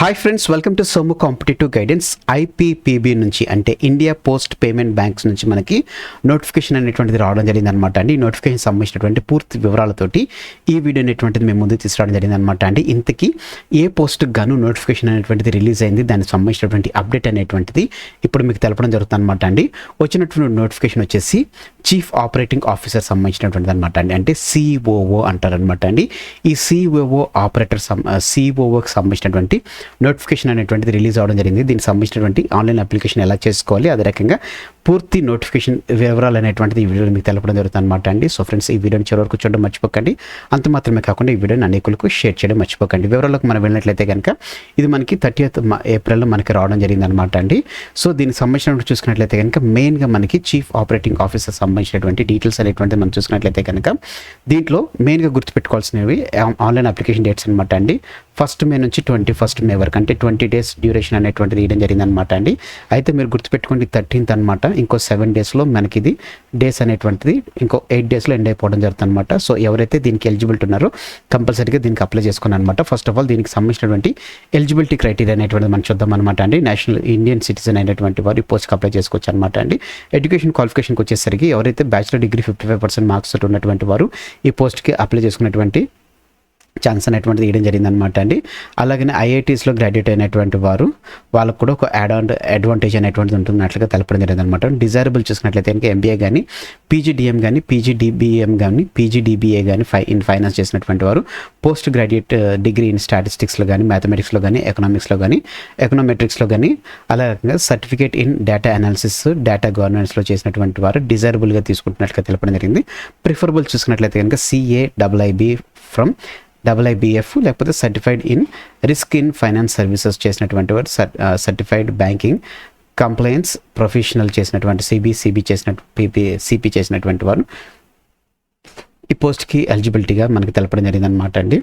Hi friends, welcome to Somu competitive guidance. IPPB నుంచి అంటే India post payment banks నుంచి మనకి నోటిఫికేషన్ అనేటువంటిది రావడం జరిగింది అనమాట అండి. ఈ నోటిఫికేషన్ సంబంధించినటువంటి పూర్తి వివరాలతోటి ఈ వీడియో అనేటువంటిది మేము ముందుకు తీసుకురావడం జరిగింది అనమాట అండి. ఇంతకీ ఏ పోస్ట్కి గాను నోటిఫికేషన్ అనేటువంటిది రిలీజ్ అయింది, దానికి సంబంధించినటువంటి అప్డేట్ అనేటువంటిది ఇప్పుడు మీకు తెలపడం జరుగుతుంది అనమాట అండి. వచ్చినటువంటి నోటిఫికేషన్ వచ్చేసి చీఫ్ ఆపరేటింగ్ ఆఫీసర్ సంబంధించినటువంటిది అనమాట అండి. అంటే సిఓఓ అంటారనమాట అండి. ఈ సిఓఓ ఆపరేటర్ సిఓఓకి సంబంధించినటువంటి నోటిఫికేషన్ అనేటువంటిది రిలీజ్ అవ్వడం జరిగింది. దీనికి సంబంధించినటువంటి ఆన్లైన్ అప్లికేషన్ ఎలా చేసుకోవాలి, అదే రకంగా పూర్తి నోటిఫికేషన్ వివరాలు అనేటువంటిది ఈ వీడియోలో మీకు తెలపడం జరుగుతుంది అనమాట అండి. సో ఫ్రెండ్స్, ఈ వీడియోని చివరి వరకు చూడడం మర్చిపోకండి. అంత మాత్రమే కాకుండా ఈ వీడియోని అనేకులకు షేర్ చేయడం మర్చిపోకండి. వివరాలకు మనం వెళ్ళినట్లయితే కనుక ఇది మనకి 30th ఏప్రిల్లో మనకి రావడం జరిగింది అనమాట అండి. సో దీనికి సంబంధించినటువంటి చూసుకున్నట్లయితే కనుక మెయిన్గా మనకి చీఫ్ ఆపరేటింగ్ ఆఫీసర్ సంబంధించినటువంటి డీటెయిల్స్ అనేటువంటిది మనం చూసుకున్నట్లయితే కనుక దీంట్లో మెయిన్గా గుర్తుపెట్టుకోవాల్సినవి ఆన్లైన్ అప్లికేషన్ డేట్స్ అనమాట అండి. 1st May నుంచి 21st May వరకు, అంటే 20 days డ్యూరేషన్ అనేటువంటిది ఇవ్వడం జరిగింది అనమాట అండి. అయితే మీరు గుర్తుపెట్టుకోండి 13th అనమాట. ఇంకో 7 daysలో మనకి ఇది డేస్ అనేటువంటిది ఇంకో 8 daysలో ఎండ్ అయిపోవడం జరుగుతుంది అనమాట. సో ఎవరైతే దీనికి ఎలిజిబిలిటీ ఉన్నారో కంపల్సరీగా దీనికి అప్లై చేసుకుని అనమాట. ఫస్ట్ ఆఫ్ ఆల్ దీనికి సంబంధించినటువంటి ఎలిజిబిలిటీ క్రైటీరియా అనేటువంటిది మనం చూద్దాం అనమాట అండి. నేషనల్ ఇండియన్ సిటిజన్ అయినటువంటి వారు ఈ పోస్ట్కి అప్లై చేసుకోవచ్చు అనమాట అండి. ఎడ్యుకేషన్ క్వాలిఫికేషన్కి వచ్చేసరికి ఎవరైతే బ్యాచిలర్ డిగ్రీ 55% మార్క్స్ ఉన్నటువంటి వారు ఈ పోస్ట్కి అప్లై చేసుకున్నటువంటి ఛాన్స్ అనేటువంటిది ఇవ్వడం జరిగింది అనమాట అండి. అలాగే ఐఐటీస్లో గ్రాడ్యుయేట్ అయినటువంటి వారు వాళ్ళకు కూడా ఒక అడ్వాంటేజ్ అనేటువంటిది ఉంటున్నట్లుగా తెలపడం జరిగింది అనమాట. డిజైరబుల్ చూసినట్లయితే కనుక ఎంబీఏ కానీ, పీజీడిఎం కానీ, పీజీడిబిఎం కానీ, పీజీడిబిఏ కానీ ఇన్ ఫైనాన్స్ చేసినటువంటి వారు, పోస్ట్ గ్రాడ్యుయేట్ డిగ్రీ ఇన్ స్టాటిస్టిక్స్లో కానీ, మ్యాథమెటిక్స్లో కానీ, ఎకనామిక్స్లో కానీ, ఎకనామెట్రిక్స్లో కానీ, అలాగే certificate in data analysis, data గవర్నెన్స్లో చేసినటువంటి వారు డిజైరబుల్గా తీసుకుంటున్నట్లుగా తెలపడం జరిగింది. ప్రిఫరబుల్ చూసుకున్నట్లయితే కనుక CAIIB ఫ్రమ్ IIBF లేకపోతే certified in risk in finance services చేసినటువంటి వారు, సర్టిఫైడ్ బ్యాంకింగ్ కంప్లైన్స్ ప్రొఫెషనల్ చేసినటువంటి సిబి చేసినట్టు సిపి చేసినటువంటి వారు ఈ పోస్ట్కి ఎలిజిబిలిటీగా మనకి తెలపడం జరిగింది అనమాట అండి.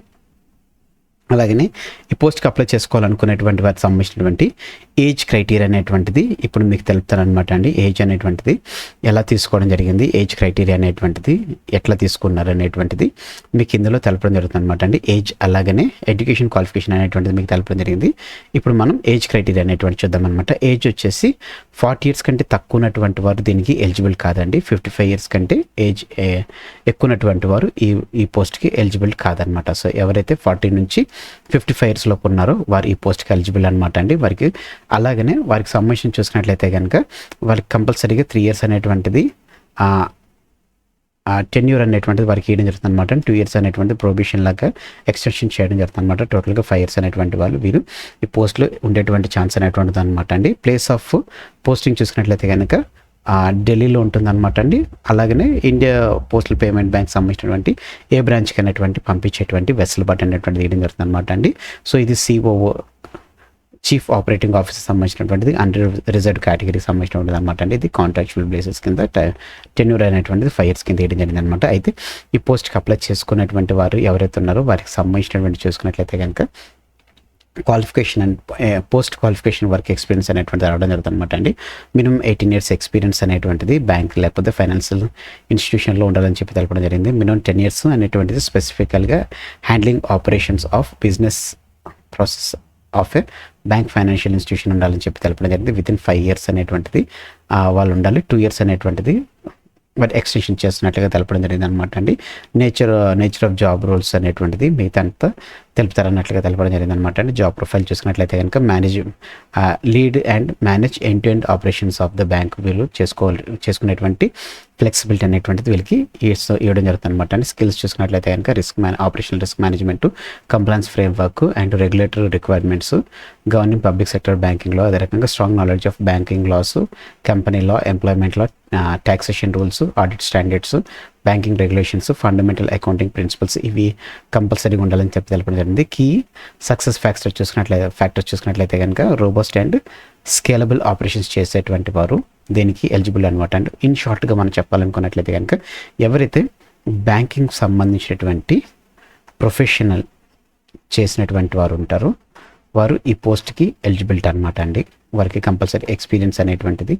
అలాగనే ఈ పోస్ట్కి అప్లై చేసుకోవాలనుకునేటువంటి వారికి సంబంధించినటువంటి ఏజ్ క్రైటీరియా అనేటువంటిది ఇప్పుడు మీకు తెలుపుతారనమాట అండి. ఏజ్ అనేటువంటిది ఎలా తీసుకోవడం జరిగింది, ఏజ్ క్రైటీరియా అనేటువంటిది ఎట్లా తీసుకున్నారు అనేటువంటిది మీకు ఇందులో తెలపడం జరుగుతుంది అనమాట అండి. ఏజ్ అలాగనే ఎడ్యుకేషన్ క్వాలిఫికేషన్ అనేటువంటిది మీకు తెలపడం జరిగింది. ఇప్పుడు మనం ఏజ్ క్రైటీరియా అనేటువంటి చూద్దాం అనమాట. ఏజ్ వచ్చేసి 40 years కంటే తక్కువ ఉన్నటువంటి వారు దీనికి ఎలిజిబుల్ కాదండి. 55 years కంటే ఏజ్ ఎక్కువ ఉన్నటువంటి వారు ఈ పోస్ట్కి ఎలిజిబుల్ కాదనమాట. సో ఎవరైతే 40 నుంచి 55 years లోపు ఉన్నారో వారు ఈ పోస్ట్కి ఎలిజిబుల్ అనమాట అండి. వారికి అలాగనే వారికి సంబంధించి చూసినట్లయితే కనుక వారికి కంపల్సరీగా 3 years అనేటువంటిది టెన్యూర్ అనేటువంటిది వారికి ఇవ్వడం జరుగుతుంది అనమాట. 2 years అనేటువంటి ప్రొబేషన్ లాగా ఎక్స్టెన్షన్ చేయడం జరుగుతుంది అనమాట. టోటల్గా 5 years అనేటువంటి వాళ్ళు వీరు ఈ పోస్ట్లో ఉండేటువంటి ఛాన్స్ అనేటువంటిది అనమాట అండి. ప్లేస్ ఆఫ్ పోస్టింగ్ చూసుకున్నట్లయితే కనుక ఢిల్లీలో ఉంటుందన్నమాట అండి. అలాగనే ఇండియా పోస్టల్ పేమెంట్ బ్యాంక్ సంబంధించినటువంటి ఏ బ్రాంచ్కి అనేటువంటి పంపించేటువంటి వెసులుబాటు అనేటువంటిది ఇవ్వడం జరుగుతుంది అనమాట అండి. సో ఇది COO చీఫ్ ఆపరేటింగ్ ఆఫీసర్ సంబంధించినటువంటిది అండర్ రిజర్వ్డ్ కేటగిరీకి సంబంధించినటువంటిది అనమాట అండి. ఇది కాంట్రాక్చువల్ బేసిస్ కింద టెన్యూర్ అనేటువంటిది 5 years కింద ఇవ్వడం జరిగింది అనమాట. అయితే ఈ పోస్ట్కి అప్లై చేసుకున్నటువంటి వారు ఎవరైతే ఉన్నారో వారికి సంబంధించినటువంటి చూసుకున్నట్లయితే కనుక qualification and post qualification work experience అనేటువంటిది రావడం జరుగుతుంది అనమాట అండి. మినిమం 18 years ఎక్స్పీరియన్స్ అనేటువంటిది బ్యాంక్ లేకపోతే ఫైనాన్షియల్ ఇన్స్టిట్యూషన్లో ఉండాలని చెప్పి తెలపడం జరిగింది. మినిమం 10 years అనేటువంటిది స్పెసిఫికల్గా handling operations of business process of a bank financial institution ఉండాలని చెప్పి తెలపడం జరిగింది. వితిన్ 5 years అనేటువంటిది వాళ్ళు ఉండాలి. 2 years అనేటువంటిది బట్ ఎక్స్టెన్షన్ చేస్తున్నట్లుగా తెలపడం జరిగింది అనమాట అండి. నేచర్ ఆఫ్ జాబ్ రోల్స్ అనేటువంటిది మిగతా అంతా తెలుపుతారన్నట్లుగా తెలపడం జరిగింది అనమాట అండి. జాబ్ ప్రొఫైల్ చూసుకున్నట్లయితే కనుక lead and manage end to end operations of the bank వీళ్ళు చేసుకునేటువంటి ఫ్లెక్సిబిలిటీ అనేటువంటిది వీళ్ళకి ఇవ్వడం జరుగుతుంది అనమాట అండి. స్కిల్స్ చూసుకున్నట్లయితే కనుక operational risk management, compliance framework and regulatory requirements, governing public sector banking లో, అదే రకంగా strong knowledge of banking laws, company law, employment law, taxation rules, audit standards, banking regulations, fundamental accounting principles ఇవి కంపల్సరీగా ఉండాలని చెప్పి తెలపడం జరిగింది. కీ సక్సెస్ ఫ్యాక్టర్స్ చూసుకున్నట్లయితే కనుక రోబస్ట్ అండ్ స్కేలబుల్ ఆపరేషన్స్ చేసేటువంటి వారు దీనికి ఎలిజిబుల్ అనమాట. అండ్ ఇన్ షార్ట్గా మనం చెప్పాలనుకున్నట్లయితే కనుక ఎవరైతే బ్యాంకింగ్ సంబంధించినటువంటి ప్రొఫెషనల్ చేసినటువంటి వారు ఉంటారో వారు ఈ పోస్ట్కి ఎలిజిబిలిటీ అనమాట అండి. వారికి కంపల్సరీ ఎక్స్పీరియన్స్ అనేటువంటిది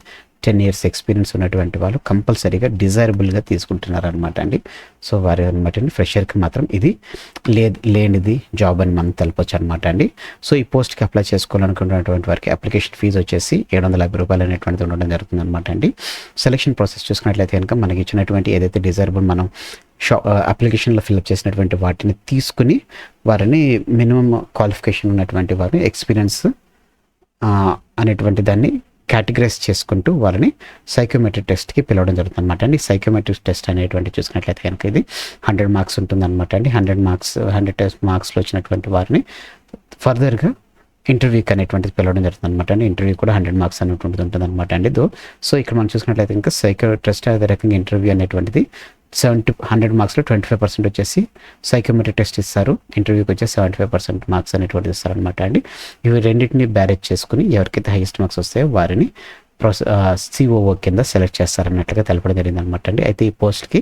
10 years ఎక్స్పీరియన్స్ ఉన్నటువంటి వాళ్ళు కంపల్సరీగా డిజైరబుల్గా తీసుకుంటున్నారు అనమాట అండి. సో వారి అనమాట అండి ఫ్రెషర్కి మాత్రం ఇది లేనిది జాబ్ అని మనం తెలపొచ్చు అనమాట అండి. సో ఈ పోస్ట్కి అప్లై చేసుకోవాలనుకున్నటువంటి వారికి అప్లికేషన్ ఫీజు వచ్చేసి 750 రూపాయలు అనేటువంటిది ఉండడం జరుగుతుంది అనమాట అండి. సెలక్షన్ ప్రాసెస్ చూసుకున్నట్లయితే కనుక మనకి ఇచ్చినటువంటి ఏదైతే డిజైరబుల్ మనం అప్లికేషన్లో ఫిల్అప్ చేసినటువంటి వాటిని తీసుకుని వారిని మినిమం క్వాలిఫికేషన్ ఉన్నటువంటి వారిని ఎక్స్పీరియన్స్ అనేటువంటి దాన్ని కేటగరైజ్ చేసుకుంటూ వారిని సైకోమెట్రిక్ టెస్ట్కి పిలవడం జరుగుతుంది అనమాట అండి. సైకోమెట్రిక్ టెస్ట్ అనేటువంటి చూసుకున్నట్లయితే కనుక ఇది 100 మార్క్స్ ఉంటుంది అనమాట అండి. 100 మార్క్స్లో వచ్చినటువంటి వారిని ఫర్దర్గా ఇంటర్వ్యూకి అనేటువంటిది పిలవడం జరుగుతుంది అనమాట అండి. ఇంటర్వ్యూ కూడా 100 మార్క్స్ అనేటువంటిది ఉంటుంది అనమాట అండి. సో ఇక్కడ మనం చూసుకున్నట్లయితే ఇంకా సైకో టెస్ట్ అదే రకంగా ఇంటర్వ్యూ అనేటువంటిది 100 మార్క్స్లో 25% వచ్చేసి సైకోమెట్రిక్ టెస్ట్ ఇస్తారు, ఇంటర్వ్యూకి వచ్చేసి 75% మార్క్స్ అనేటువంటిది ఇస్తారనమాట అండి. ఇవి రెండింటిని బ్యారేజ్ చేసుకుని ఎవరికైతే హైయెస్ట్ మార్క్స్ వస్తాయో వారిని సిఓఓ కింద సెలెక్ట్ చేస్తారన్నట్లుగా తెలపడం జరిగింది అనమాట అండి. అయితే ఈ పోస్ట్కి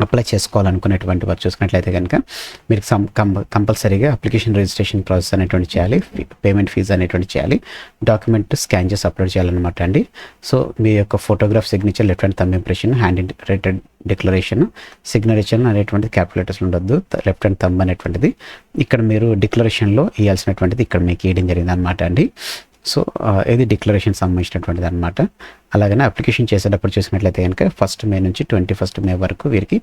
అప్లై చేసుకోవాలనుకునేటువంటి వారు చూసుకున్నట్లయితే కనుక మీరు కంపల్సరీగా అప్లికేషన్ రిజిస్ట్రేషన్ ప్రాసెస్ అనేటువంటి చేయాలి, పేమెంట్ ఫీజు అనేటువంటి చేయాలి, డాక్యుమెంట్ స్కాన్ చేసి అప్లోడ్ చేయాలన్నమాట అండి. సో మీ యొక్క photograph, signature, left hand thumb impression, hand rated declaration, signature అనేటువంటి క్యాపిటల్స్లో ఉండొద్దు, లెఫ్ట్ హ్యాండ్ థంబ్ అనేటువంటిది ఇక్కడ మీరు డిక్లరేషన్లో ఇవ్వాల్సినటువంటిది ఇక్కడ మీకు ఇవ్వడం జరిగింది అనమాట అండి. సో ఇది డిక్లరేషన్ సంబంధించినటువంటిది అనమాట. అలాగనే అప్లికేషన్ చేసేటప్పుడు చూసినట్లయితే కనుక 1 మే నుంచి 21 మే వరకు వీరికి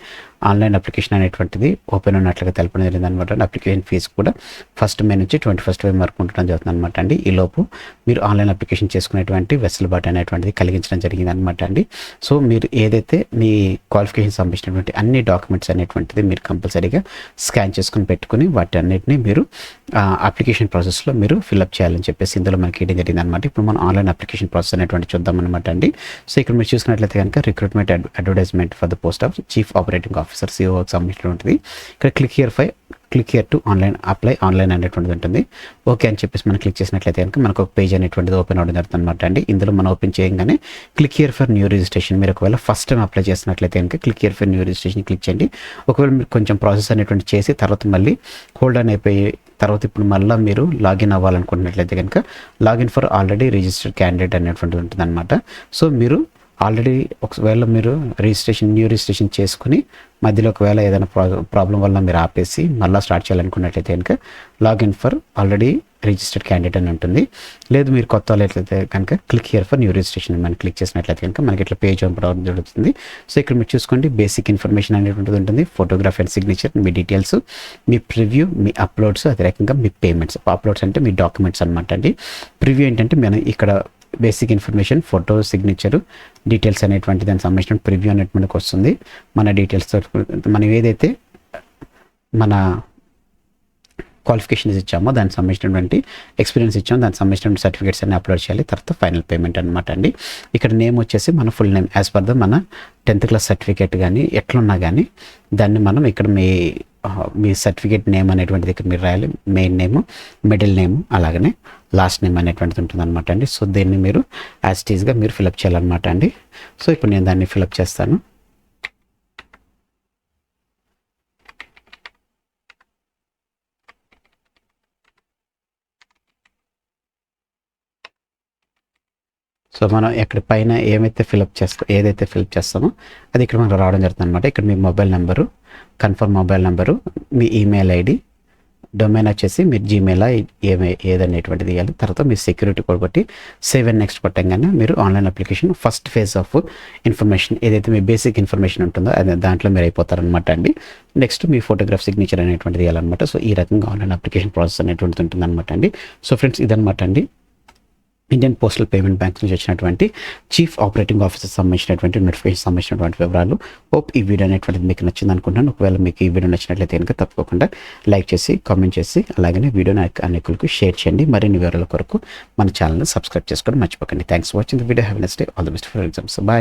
ఆన్లైన్ అప్లికేషన్ అనేటువంటిది ఓపెన్ ఉన్నట్లుగా తెలపడం జరిగింది అనమాట. అప్లికేషన్ ఫీజు కూడా 1 మే నుంచి 21 మే వరకు ఉండడం జరుగుతుంది అనమాట అండి. ఈలోపు మీరు ఆన్లైన్ అప్లికేషన్ చేసుకునేటువంటి వెసులుబాటు అనేటువంటిది కలిగించడం జరిగింది అనమాట అండి. సో మీరు ఏదైతే మీ క్వాలిఫికేషన్ సంబంధించినటువంటి అన్ని డాక్యుమెంట్స్ అనేటువంటిది మీరు కంపల్సరీగా స్కాన్ చేసుకుని పెట్టుకుని వాటి అన్నిటిని మీరు అప్లికేషన్ ప్రాసెస్లో మీరు ఫిల్అప్ చేయాలని చెప్పేసి ఇందులో మనకి ఇవ్వడం జరిగింది అనమాట. ఇప్పుడు మనం ఆన్లైన్ అప్లికేషన్ ప్రాసెస్ అనేటువంటి చూద్దాం అనమాట అండి. సో ఇక్కడ మీరు చూసినట్లయితే కనుక recruitment advertisement for the post of chief operating officer సిఓకి సంబంధించినటువంటిది. ఇక్కడ click here to online apply online అనేటువంటిది ఉంటుంది. ఓకే అని చెప్పేసి మనం క్లిక్ చేసినట్లయితే కనుక మనకు ఒక పేజ్ అనేటువంటిది ఓపెన్ అవ్వడం జరుగుతుంది అనమాట అండి. ఇందులో మనం ఓపెన్ చేయగానే click here for new registration, మీరు ఒకవేళ ఫస్ట్ టైం అప్లై చేసినట్లయితే కనుక click here for new registration click చేయండి. ఒకవేళ మీరు కొంచెం ప్రాసెస్ అనేటువంటి చేసి తర్వాత మళ్ళీ హోల్డ్ ఆన్ అయిపోయి తర్వాత ఇప్పుడు మళ్ళీ మీరు లాగిన్ అవ్వాలనుకుంటున్నట్లయితే కనుక login for already registered candidate అనేటువంటిది ఉంటుంది అనమాట. సో మీరు ఆల్రెడీ ఒకవేళ మీరు న్యూ రిజిస్ట్రేషన్ చేసుకుని మధ్యలో ఒకవేళ ఏదైనా ప్రాబ్లం వల్ల మీరు ఆపేసి మళ్ళీ స్టార్ట్ చేయాలనుకున్నట్లయితే కనుక login for already registered candidate అని ఉంటుంది. లేదు మీరు కొత్త వాళ్ళైతే కనుక click here for new registration మనం క్లిక్ చేసినట్లయితే కనుక మనకి ఇట్లా పేజ్ ఓపెన్ జరుగుతుంది. సో ఇక్కడ మీరు చూసుకోండి బేసిక్ ఇన్ఫర్మేషన్ అనేటువంటిది ఉంటుంది, photograph and signature, me details, me preview, me uploads, అదే రకంగా మీ పేమెంట్స్. అప్లోడ్స్ అంటే మీ డాక్యుమెంట్స్ అనమాట అండి. ప్రివ్యూ ఏంటంటే మనం ఇక్కడ basic information, photo, signature, details అనేటువంటి దానికి సంబంధించిన ప్రివ్యూ అనేది మనకు వస్తుంది. మన డీటెయిల్స్తో మనం ఏదైతే మన క్వాలిఫికేషన్స్ ఇచ్చామో దానికి సంబంధించినటువంటి ఎక్స్పీరియన్స్ ఇచ్చామో దానికి సంబంధించిన సర్టిఫికేట్స్ అన్ని అప్లోడ్ చేయాలి. తర్వాత ఫైనల్ పేమెంట్ అనమాట అండి. ఇక్కడ నేమ్ వచ్చేసి మన full name as per the మన 10th క్లాస్ సర్టిఫికేట్ కానీ ఎట్లున్నా కానీ దాన్ని మనం ఇక్కడ మీ సర్టిఫికేట్ నేమ్ అనేటువంటిది ఇక్కడ మీరు రాయాలి. మెయిన్ నేమ్, మిడిల్ నేమ్, అలాగనే లాస్ట్ నేమ్ అనేటువంటిది ఉంటుంది అనమాట అండి. సో దీన్ని మీరు యాజ్ ఇట్ ఈస్గా మీరు ఫిలప్ చేయాలన్నమాట అండి. సో ఇప్పుడు నేను దాన్ని ఫిలప్ చేస్తాను. సో మనం ఎక్కడ పైన ఏదైతే ఫిలప్ చేస్తామో అది ఇక్కడ మనకు రావడం జరుగుతుంది అనమాట. ఇక్కడ మీ mobile number, confirm mobile number, మీ ఈమెయిల్ ఐడి, డొమైన్ వచ్చేసి మీరు జీమెయిల్ ఏదనేటువంటిది ఇవ్వాలి. తర్వాత మీ సెక్యూరిటీ కోడ్ కొట్టి సేవ్ అండ్ నెక్స్ట్ కొట్టంగానే మీరు online application first phase of information ఏదైతే మీ బేసిక్ ఇన్ఫర్మేషన్ ఉంటుందో అది దాంట్లో మీరు అయిపోతారనమాట అండి. నెక్స్ట్ మీ ఫోటోగ్రాఫ్, సిగ్నేచర్ అనేటువంటిది ఇవ్వాలన్నమాట. సో ఈ రకంగా ఆన్లైన్ అప్లికేషన్ ప్రాసెస్ అనేటువంటిది ఉంటుంది అనమాట అండి. సో ఫ్రెండ్స్ ఇదనమాట అండి ఇండియన్ పోస్టల్ పేమెంట్ బ్యాంక్ నుంచి వచ్చినటువంటి చీఫ్ ఆపరేటింగ్ ఆఫీసర్ సంబంధించినటువంటి నోటిఫికేషన్ సంబంధించినటువంటి వివరాలు. హోప్ ఈ వీడియో అనేటువంటిది మీకు నచ్చింది అనుకుంటున్నాను. ఒకవేళ మీకు ఈ వీడియో నచ్చినట్లయితే కనుక తప్పకుండా లైక్ చేసి, కామెంట్ చేసి, అలాగనే వీడియోని అనేకులకు షేర్ చేయండి. మరిన్ని వివరాల కొరకు మన ఛానల్ని సబ్స్క్రైబ్ చేసుకోవడం మర్చిపోకండి. Thanks for watching the video. Have a nice day. All the best for exams. Bye.